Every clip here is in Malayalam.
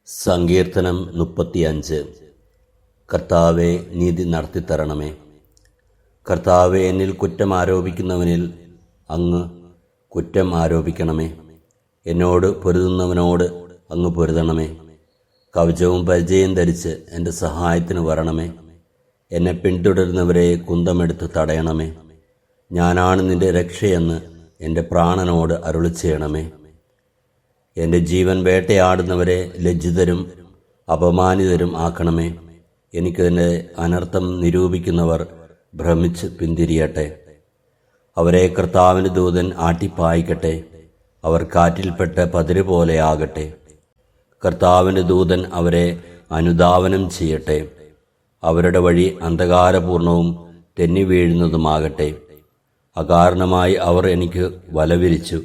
സങ്കീർത്തനം 35. കർത്താവേ, നീതി നടത്തിത്തരണമേ. കർത്താവേ, എന്നിൽ കുറ്റം ആരോപിക്കുന്നവനിൽ അങ്ങ് കുറ്റം ആരോപിക്കണമേ. എന്നോട് പൊരുതുന്നവനോട് അങ്ങ് പൊരുതണമേ. കവചവും പരിചയം ധരിച്ച് എൻ്റെ സഹായത്തിന് വരണമേ. എന്നെ പിന്തുടരുന്നവരെ കുന്തമെടുത്ത് തടയണമേ. ഞാനാണ് നിന്റെ രക്ഷയെന്ന് എൻ്റെ പ്രാണനോട് അരുളി ചെയ്യണമേ. എൻ്റെ ജീവൻ വേട്ടയാടുന്നവരെ ലജ്ജിതരും അപമാനിതരും ആക്കണമേ. എനിക്കെൻ്റെ അനർത്ഥം നിരൂപിക്കുന്നവർ ഭ്രമിച്ച് പിന്തിരിയട്ടെ. അവരെ കർത്താവിൻ്റെ ദൂതൻ ആട്ടിപ്പായിക്കട്ടെ. അവർ കാറ്റിൽപ്പെട്ട പതിര് പോലെയാകട്ടെ. കർത്താവിൻ്റെ ദൂതൻ അവരെ അനുധാവനം ചെയ്യട്ടെ. അവരുടെ വഴി അന്ധകാരപൂർണവും തെന്നി വീഴുന്നതുമാകട്ടെ. അകാരണമായി അവർ എനിക്ക് വലവിരിച്ചു.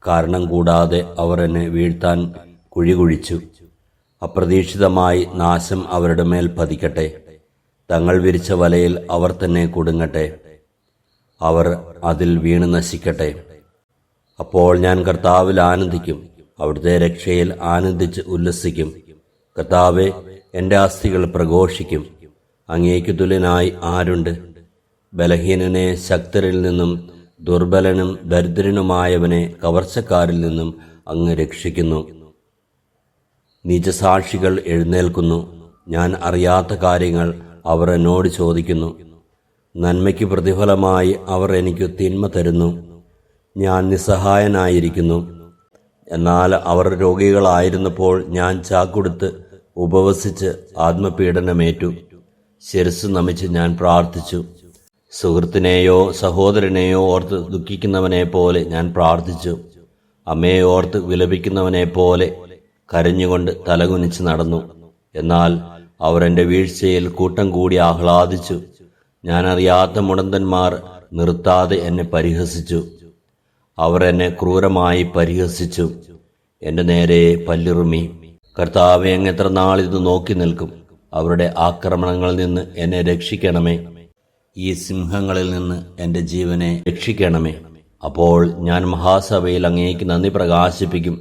കാരണം കൂടാതെ അവർ എന്നെ വീഴ്ത്താൻ കുഴികുഴിച്ചു. അപ്രതീക്ഷിതമായി നാശം അവരുടെ മേൽ പതിക്കട്ടെ. തങ്ങൾ വിരിച്ച വലയിൽ അവർ തന്നെ കുടുങ്ങട്ടെ. അവർ അതിൽ വീണ് നശിക്കട്ടെ. അപ്പോൾ ഞാൻ കർത്താവിൽ ആനന്ദിക്കും. അവിടുത്തെ രക്ഷയിൽ ആനന്ദിച്ച് ഉല്ലസിക്കും. കർത്താവെ, എൻ്റെ അസ്ഥികൾ പ്രഘോഷിക്കും. അങ്ങേക്ക് തുല്യനായി ആരുണ്ട്? ബലഹീനനെ ശക്തരിൽ നിന്നും ദുർബലനും ദരിദ്രനുമായവനെ കവർച്ചക്കാരിൽ നിന്നും അങ്ങ് രക്ഷിക്കുന്നു. നീചസാക്ഷികൾ എഴുന്നേൽക്കുന്നു. ഞാൻ അറിയാത്ത കാര്യങ്ങൾ അവർ എന്നോട് ചോദിക്കുന്നു. നന്മയ്ക്ക് പ്രതിഫലമായി അവർ എനിക്ക് തിന്മ തരുന്നു. ഞാൻ നിസ്സഹായനായിരിക്കുന്നു. എന്നാൽ അവർ രോഗികളായിരുന്നപ്പോൾ ഞാൻ ചാക്കുടുത്ത് ഉപവസിച്ച് ആത്മപീഡനമേറ്റു. ശിരസ്സ് നമിച്ച് ഞാൻ പ്രാർത്ഥിച്ചു. സുഹൃത്തിനെയോ സഹോദരനെയോ ഓർത്ത് ദുഃഖിക്കുന്നവനെ പോലെ ഞാൻ പ്രാർത്ഥിച്ചു. അമ്മയെ ഓർത്ത് വിലപിക്കുന്നവനെ പോലെ കരഞ്ഞുകൊണ്ട് തലകുനിച്ച് നടന്നു. എന്നാൽ അവർ എൻ്റെ വീഴ്ചയിൽ കൂട്ടം കൂടി ആഹ്ലാദിച്ചു. ഞാൻ അറിയാത്ത മുടന്തന്മാർ നിർത്താതെ എന്നെ പരിഹസിച്ചു. അവർ എന്നെ ക്രൂരമായി പരിഹസിച്ചു. എൻ്റെ നേരെ പല്ലിറുമി. കർത്താവേ, അങ്ങ് എത്ര നാളിത് നോക്കി നിൽക്കും? അവരുടെ ആക്രമണങ്ങളിൽ നിന്ന് എന്നെ രക്ഷിക്കണമേ. ഈ സിംഹങ്ങളിൽ നിന്ന് എൻ്റെ ജീവനെ രക്ഷിക്കണമേ. അപ്പോൾ ഞാൻ മഹാസഭയിൽ അങ്ങേക്ക് നന്ദി പ്രകാശിപ്പിക്കും.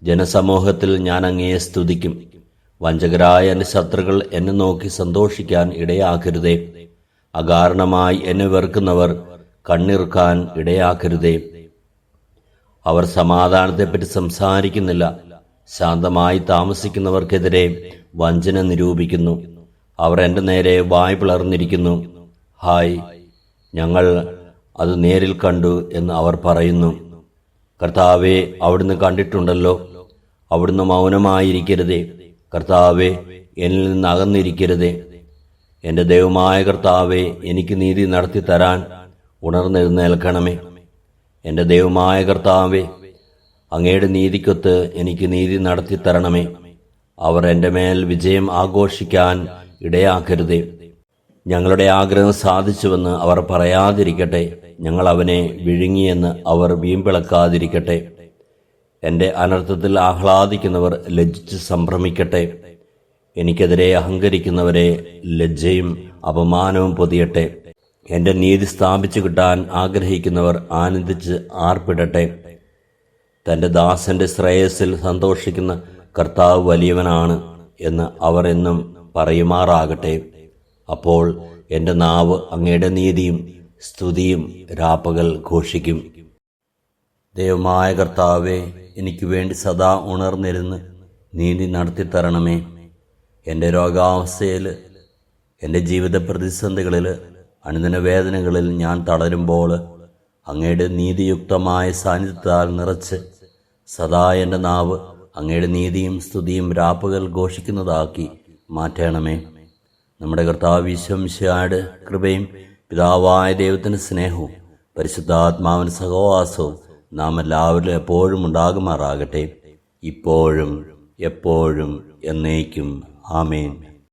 ജനസമൂഹത്തിൽ ഞാൻ അങ്ങയെ സ്തുതിക്കും. വഞ്ചകരായ എൻ്റെ ശത്രുക്കൾ എന്നെ നോക്കി സന്തോഷിക്കാൻ ഇടയാക്കരുതേ. അകാരണമായി എന്നെ വെറുക്കുന്നവർ കണ്ണിറുക്കാൻ ഇടയാക്കരുതേ. അവർ സമാധാനത്തെപ്പറ്റി സംസാരിക്കുന്നില്ല. ശാന്തമായി താമസിക്കുന്നവർക്കെതിരെ വഞ്ചന നിരൂപിക്കുന്നു. അവർ എൻ്റെ നേരെ വായ് പിളർന്നിരിക്കുന്നു. ഹായ്, ഞങ്ങൾ അത് നേരിൽ കണ്ടു എന്ന് അവർ പറയുന്നു. കർത്താവെ, അവിടുന്ന് കണ്ടിട്ടുണ്ടല്ലോ. അവിടുന്ന് മൗനമായിരിക്കരുതേ. കർത്താവെ, എന്നിൽ നിന്ന് അകന്നിരിക്കരുതേ. എൻ്റെ ദൈവമായ കർത്താവെ, എനിക്ക് നീതി നടത്തി തരാൻ ഉണർന്നെഴുന്നേൽക്കണമേ. എൻ്റെ ദൈവമായ കർത്താവെ, അങ്ങയുടെ നീതിക്കൊത്ത് എനിക്ക് നീതി നടത്തി തരണമേ. അവർ എൻ്റെ മേൽ വിജയം ആഘോഷിക്കാൻ ഇടയാക്കരുതേ. ഞങ്ങളുടെ ആഗ്രഹം സാധിച്ചുവെന്ന് അവർ പറയാതിരിക്കട്ടെ. ഞങ്ങൾ അവനെ വിഴുങ്ങിയെന്ന് അവർ വീമ്പിളക്കാതിരിക്കട്ടെ. എൻ്റെ അനർത്ഥത്തിൽ ആഹ്ലാദിക്കുന്നവർ ലജ്ജിച്ച് സംഭ്രമിക്കട്ടെ. എനിക്കെതിരെ അഹങ്കരിക്കുന്നവരെ ലജ്ജയും അപമാനവും പൊതിയട്ടെ. എൻ്റെ നീതി സ്ഥാപിച്ചു കിട്ടാൻ ആഗ്രഹിക്കുന്നവർ ആനന്ദിച്ച് ആർപ്പിടട്ടെ. തൻ്റെ ദാസന്റെ ശ്രേയസ്സിൽ സന്തോഷിക്കുന്ന കർത്താവ് വലിയവനാണ് എന്ന് അവർ എന്നും പറയുമാറാകട്ടെ. അപ്പോൾ എൻ്റെ നാവ് അങ്ങയുടെ നീതിയും സ്തുതിയും രാപ്പകൽ ഘോഷിക്കും. ദൈവമായ കർത്താവെ, എനിക്ക് വേണ്ടി സദാ ഉണർന്നിരുന്ന് നീതി നടത്തിത്തരണമേ. എൻ്റെ രോഗാവസ്ഥയിൽ, എൻ്റെ ജീവിത പ്രതിസന്ധികളിൽ, അനുദിന വേദനകളിൽ ഞാൻ തളരുമ്പോൾ അങ്ങയുടെ നീതിയുക്തമായ സാന്നിധ്യത്താൽ നിറച്ച് സദാ എൻ്റെ നാവ് അങ്ങയുടെ നീതിയും സ്തുതിയും രാപ്പകൽ ഘോഷിക്കുന്നതാക്കി മാറ്റണമേ. നമ്മുടെ കർത്താവ് ഈശോ മിശിഹായുടെ കൃപയും പിതാവായ ദൈവത്തിൻ്റെ സ്നേഹവും പരിശുദ്ധാത്മാവിൻ്റെ സഹവാസവും നാം എല്ലാവരിലും എപ്പോഴും ഉണ്ടാകുമാറാകട്ടെ, ഇപ്പോഴും എപ്പോഴും എന്നേക്കും. ആമേൻ.